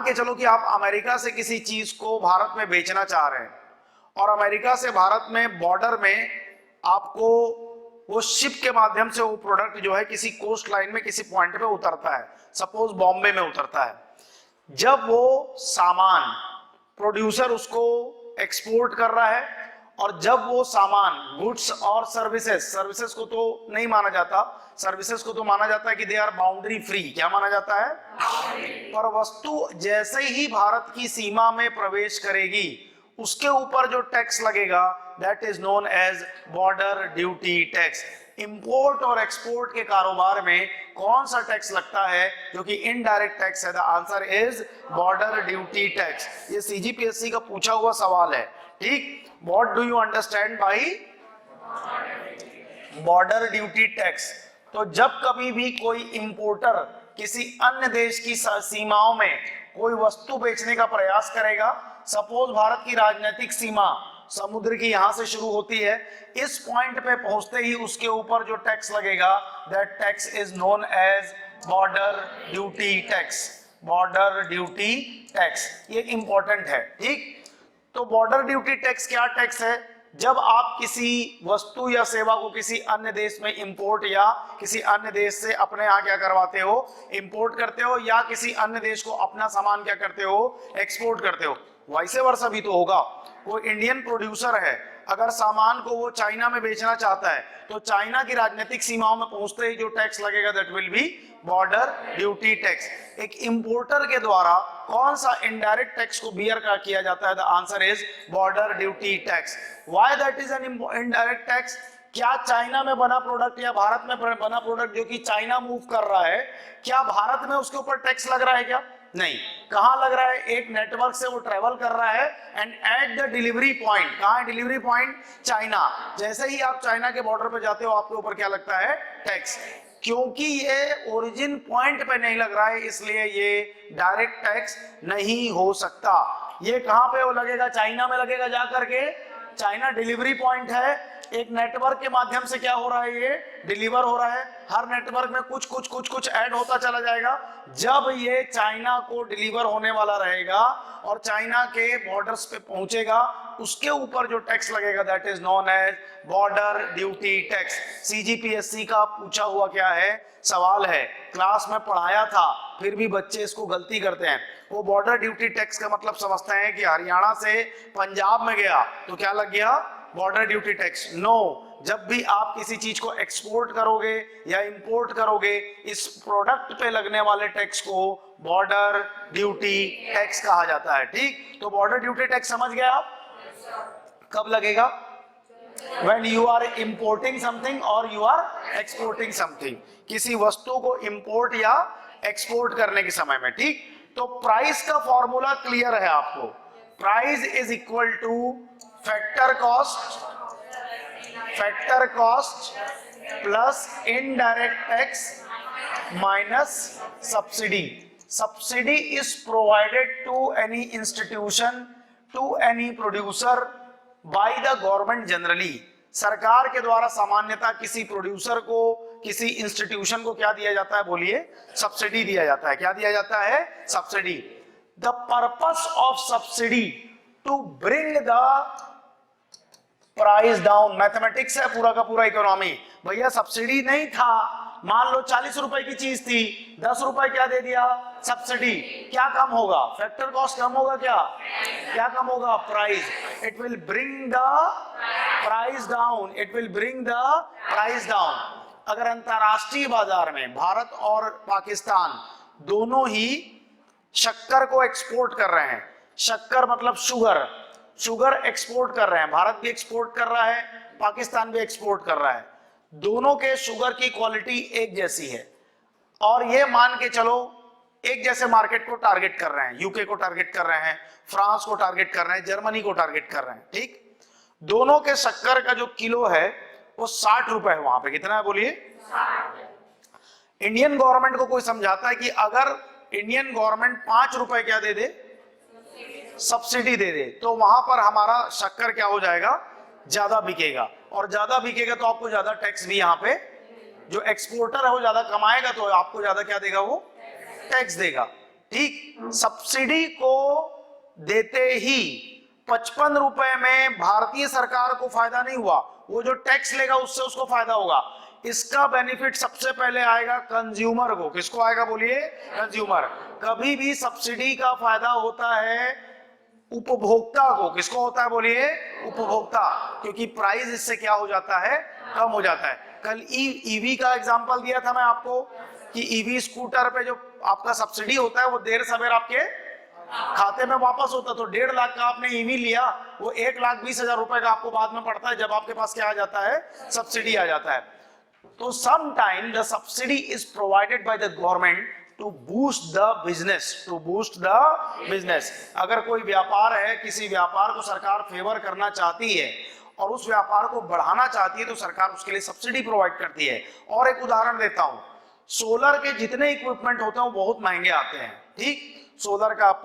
के चलो कि आप अमेरिका से किसी चीज को भारत में बेचना चाह रहे हैं और अमेरिका से भारत में बॉर्डर में आपको वो शिप के माध्यम से वो प्रोडक्ट जो है किसी कोस्ट लाइन में किसी पॉइंट पे उतरता है, सपोज बॉम्बे में उतरता है। जब वो सामान प्रोड्यूसर उसको एक्सपोर्ट कर रहा है और जब वो सामान गुड्स और सर्विसेज को तो नहीं माना जाता, सर्विसेज को तो माना जाता है कि दे आर बाउंड्री फ्री, क्या माना जाता है, पर वस्तु जैसे ही भारत की सीमा में प्रवेश करेगी उसके ऊपर जो टैक्स लगेगा that is known as border duty tax. Import और एक्सपोर्ट के कारोबार में कौन सा टैक्स लगता है जो कि इनडायरेक्ट टैक्स है? The answer is border duty tax. ये सीजीपीएससी का पूछा हुआ सवाल है, ठीक। What do you understand by border duty tax? तो जब कभी भी कोई इंपोर्टर किसी अन्य देश की सीमाओं में कोई वस्तु बेचने का प्रयास करेगा, सपोज भारत की राजनीतिक सीमा समुद्र की यहां से शुरू होती है, इस पॉइंट पे पहुंचते ही उसके ऊपर जो टैक्स लगेगा that tax is known as border duty tax. Border duty tax ये इंपॉर्टेंट है, ठीक। तो बॉर्डर ड्यूटी टैक्स क्या टैक्स है? जब आप किसी वस्तु या सेवा को किसी अन्य देश में इंपोर्ट या किसी अन्य देश से अपने यहाँ क्या करवाते हो, इंपोर्ट करते हो, या किसी अन्य देश को अपना सामान क्या करते हो, एक्सपोर्ट करते हो। वैसे वर्षा भी तो होगा, वो इंडियन प्रोड्यूसर है, अगर सामान को वो चाइना में बेचना चाहता है तो चाइना की राजनीतिक सीमाओं में पहुंचते ही जो टैक्स लगेगा that will be border duty tax. एक इंपोर्टर के द्वारा कौन सा इनडायरेक्ट टैक्स को बियर किया जाता है? The answer is border duty tax. Why that is an indirect tax? क्या चाइना में बना प्रोडक्ट या भारत में बना प्रोडक्ट जो कि चाइना मूव कर रहा है, क्या भारत में उसके ऊपर टैक्स लग रहा है क्या? नहीं। कहां लग रहा है? एक नेटवर्क से वो ट्रेवल कर रहा है and at the delivery point, कहां है डिलीवरी पॉइंट? चाइना। जैसे ही आप चाइना के बॉर्डर पे जाते हो आपके ऊपर क्या लगता है? टैक्स। क्योंकि ये ओरिजिन पॉइंट पे नहीं लग रहा है इसलिए ये डायरेक्ट टैक्स नहीं हो सकता। ये कहां पे वो लगेगा? चाइना में लगेगा जा करके। चाइना डिलीवरी पॉइंट है, एक नेटवर्क के माध्यम से क्या हो रहा है, ये डिलीवर हो रहा है। हर नेटवर्क में कुछ कुछ कुछ कुछ ऐड होता चला जाएगा। जब ये चाइना को डिलीवर होने वाला रहेगा और चाइना के बॉर्डर्स पे पहुंचेगा उसके ऊपर जो टैक्स लगेगा that is known as border duty tax. CGPSC का पूछा हुआ क्या है सवाल है, क्लास में पढ़ाया था फिर भी बच्चे इसको गलती करते हैं। वो बॉर्डर ड्यूटी टैक्स का मतलब समझते हैं कि हरियाणा से पंजाब में गया तो क्या लग गया? Border duty tax. नो, जब भी आप किसी चीज को एक्सपोर्ट करोगे या इंपोर्ट करोगे इस प्रोडक्ट पे लगने वाले टैक्स को बॉर्डर ड्यूटी टैक्स कहा जाता है, ठीक। तो बॉर्डर ड्यूटी टैक्स समझ गए आप? कब लगेगा? When you are importing something or you are exporting something, किसी वस्तु को इंपोर्ट या एक्सपोर्ट करने के समय में, ठीक। तो प्राइस का फॉर्मूला क्लियर है आपको, price is equal to factor cost plus indirect tax minus subsidy. Subsidy is provided to any institution, to any producer by the government generally. सरकार के द्वारा सामान्यतः किसी प्रोड्यूसर को, किसी इंस्टीट्यूशन को क्या दिया जाता है? बोलिए, सब्सिडी दिया जाता है। क्या दिया जाता है? Subsidy. The purpose of subsidy to bring the price down. Mathematics है पूरा का पूरा, इकोनॉमी। भैया सब्सिडी नहीं था, मान लो 40 रुपए की चीज थी, 10 रुपए क्या दे दिया? सब्सिडी। क्या कम होगा? फैक्टर कॉस्ट कम होगा। क्या कम होगा? Price. It will bring the price down, it will bring the price down. अगर अंतरराष्ट्रीय बाजार में भारत और पाकिस्तान दोनों ही शक्कर को एक्सपोर्ट कर रहे हैं, शक्कर मतलब शुगर एक्सपोर्ट कर रहे हैं, भारत भी एक्सपोर्ट कर रहा है, पाकिस्तान भी एक्सपोर्ट कर रहा है, दोनों के शुगर की क्वालिटी एक जैसी है और ये मान के चलो एक जैसे मार्केट को टारगेट कर रहे हैं, यूके को टारगेट कर रहे हैं, फ्रांस को टारगेट कर रहे हैं, जर्मनी को टारगेट कर रहे हैं, ठीक। दोनों के शक्कर का जो किलो है वो 60 रुपए है। वहां पे कितना है बोलिए? इंडियन गवर्नमेंट को कोई समझाता है कि अगर इंडियन गवर्नमेंट 5 रुपए क्या दे दे? सब्सिडी दे दे, तो वहां पर हमारा शक्कर क्या हो जाएगा? ज्यादा बिकेगा, और ज्यादा बिकेगा तो आपको ज्यादा टैक्स भी यहाँ पे, जो एक्सपोर्टर है वो ज्यादा कमाएगा तो आपको ज्यादा क्या देगा? वो टैक्स देगा, ठीक, सब्सिडी को देते ही 55 रुपए में भारतीय सरकार को फायदा नहीं हुआ, वो जो टैक्स लेगा उससे उसको फायदा होगा। इसका बेनिफिट सबसे पहले आएगा कंज्यूमर को। किसको आएगा बोलिए? कंज्यूमर। कभी भी सब्सिडी का फायदा होता है उपभोक्ता को। किसको होता है बोलिए? उपभोक्ता, क्योंकि प्राइस इससे क्या हो जाता है? कम हो जाता है। कल ईवी का एग्जांपल दिया था मैं आपको कि ईवी स्कूटर पे जो आपका सब्सिडी होता है वो देर सवेर आपके खाते में वापस होता है। तो 1.5 लाख का आपने ईवी लिया, वो 1,20,000 रुपए का आपको बाद में पड़ता है जब आपके पास क्या आ जाता है? सब्सिडी आ जाता है। तो sometime the subsidy is provided by the government to boost the business. अगर कोई व्यापार है, किसी व्यापार को सरकार फेवर करना चाहती है और उस व्यापार को बढ़ाना चाहती है तो सरकार उसके लिए सब्सिडी प्रोवाइड करती है। और एक उदाहरण देता हूं, सोलर के जितने इक्विपमेंट होते हैं वो बहुत महंगे आते हैं। ठीक, सोलर का